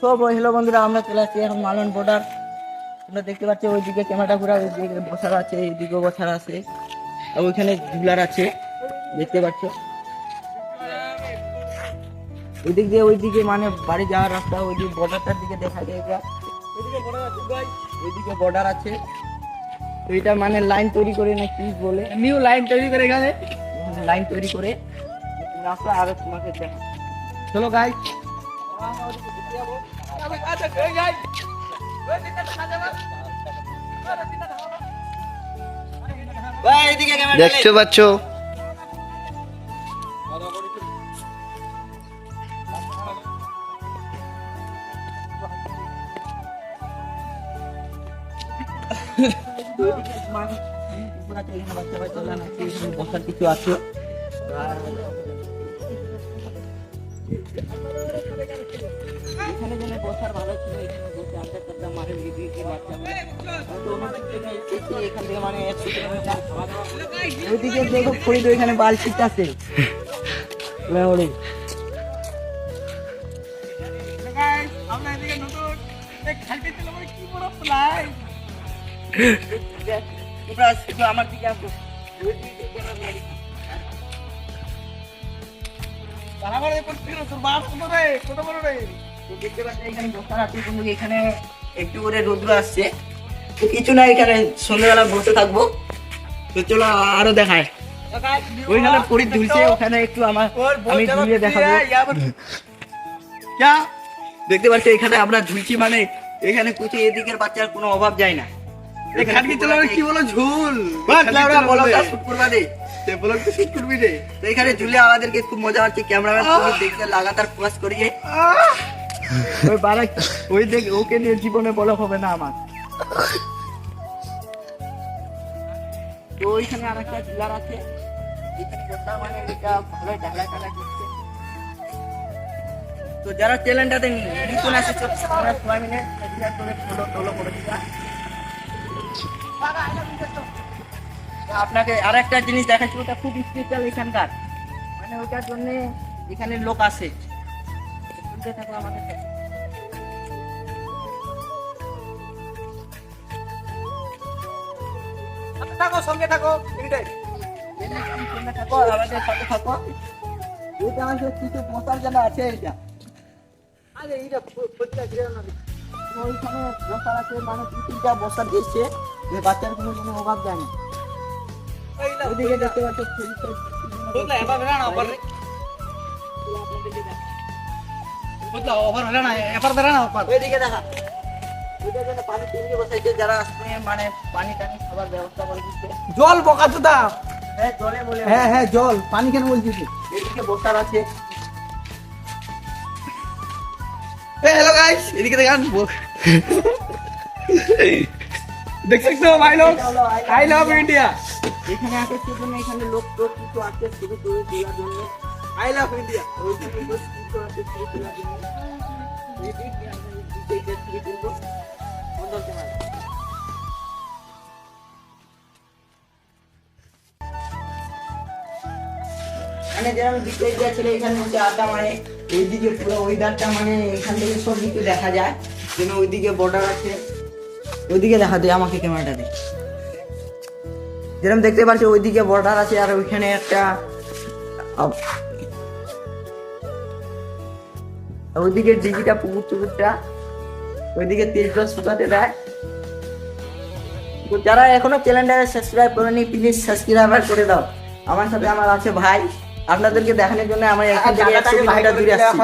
সব হ্যালো বন্ধুরা, আমরা চলে আসছি এখন মালন বর্ডার। তোমরা দেখতে পাচ্ছ ওইদিকে ক্যামেরাটা ঘুরা, ওইদিকে বসার আছে, এইদিকেও বসার আছে, আর ওইখানে ঝুলার আছে দেখতে পাচ্ছ। ওইদিক দিয়ে ওইদিকে মানে বাড়ি যাওয়ার রাস্তা, ওইদিকে বর্ডারটার দিকে দেখা যায়। ওইদিকে বর্ডার আছে, ওইটা মানে লাইন তৈরি করে না কি বলে, নিউ লাইন তৈরি করে এখানে লাইন তৈরি করে রাস্তা। আরো তোমাকে দেখা, চলো গাই দেখতে পাচ্ছ বসার কিছু আছে। এখানে যেন বসার ভালো ছিল, এখানে বসে আড্ডা টাড্ডা মারে এখান থেকে মানে 100 কিলোমিটার। ওইদিকে দেখো ফরিদ, ওইখানে বালছিট আছে। আমার দিকে আসো, এখানে একটু করে রোদ্র আসছে, কিছু না, এখানে সন্ধ্যাবেলা বসে থাকবো। তো চলো আরো দেখায়, ওইখানে ফরিদ ঝুলছে, ওখানে একটু আমি ঝুলিয়ে দেখাবো। দেখতে পাচ্ছি এখানে আমরা ঝুলছি, মানে এখানে কুচি এদিকের বাচ্চার কোনো অভাব যায় না। কি বলো ঝুল এখানে ঝুলে আমাদেরকে খুব মজা হচ্ছে। ক্যামেরাম্যান দেখতে লাগাতার ফোকাস করিয়ে ওই দেখ, ওকে নিয়ে জীবনে বলা হবে না আমার। তো ওইখানে আর একটা ঝুলার আছে, মানে এটা ভালো ঢালা ঢালা দিচ্ছে। তো যারা চ্যানেলটাতে নতুন আছে সবাই মিলে শেয়ার করে ফলো করে দিবা। আপনাকে আর একটা জিনিস দেখাচ্ছি, ওটা খুব স্পেশাল এখানকার, মানে ওটার জন্য এখানে লোক আসে। থাকো আমাদের থাকো, সঙ্গে থাকো, থাকো, আমাদের সাথে থাকো। এটা আমাদের কিছু বসার জায়গা আছে। ওইখানে বসার আছে, মানে 2-3টা বসার দিচ্ছে, যে বাচ্চার কোনো অভাব যায় না। ওইদিকে দেখতে পাচ্ছ ওইদিকে দেখা, ওইটার জন্য পানি টিঙ্গি বসাইছে, যারা মানে পানি টানি খাবার ব্যবস্থা করে দিচ্ছে। জল বকা তো দা, হ্যাঁ জলে বলে, হ্যাঁ জল, পানি কেন বলছিস? এদিকে বসার আছে। হ্যালো গাইস, এদিকে দেখেন, দেখছেন তো ভাই লোক, আই লাভ ইন্ডিয়া। এখানে আছে সেজন্য এখানে লোক টোক কিছু আছে শুধু করে দেওয়ার জন্য। I love India. ওইখানে লোক কিছু আছে শুধু দেওয়ার জন্য। মানে যেরকম বিক্রয় দেওয়া ছিল, এখানে হচ্ছে আড্ডা, মানে ওইদিকে পুরো ওয়েদারটা, মানে এখান থেকে সব কিছু দেখা যায়। যেন ওইদিকে বর্ডার আছে, ওইদিকে দেখা যায়, আমাকে ক্যামেরাটা দিয়ে যেরকম দেখতে পাচ্ছি ওইদিকে বর্ডার আছে। আর ওইখানে একটা ওইদিকে ডিজিটা পুকুর টুকুরটা, ওইদিকে 30 শুকাতে দেয়। তো যারা এখনো চ্যানেলটাকে সাবস্ক্রাইব করেনি, প্লিজ সাবস্ক্রাইব করে দাও। আমার সাথে আমার আছে ভাই, আপনাদেরকে দেখানোর জন্য আমরা এখান থেকে 100 কিলোমিটার দূরে আসছি।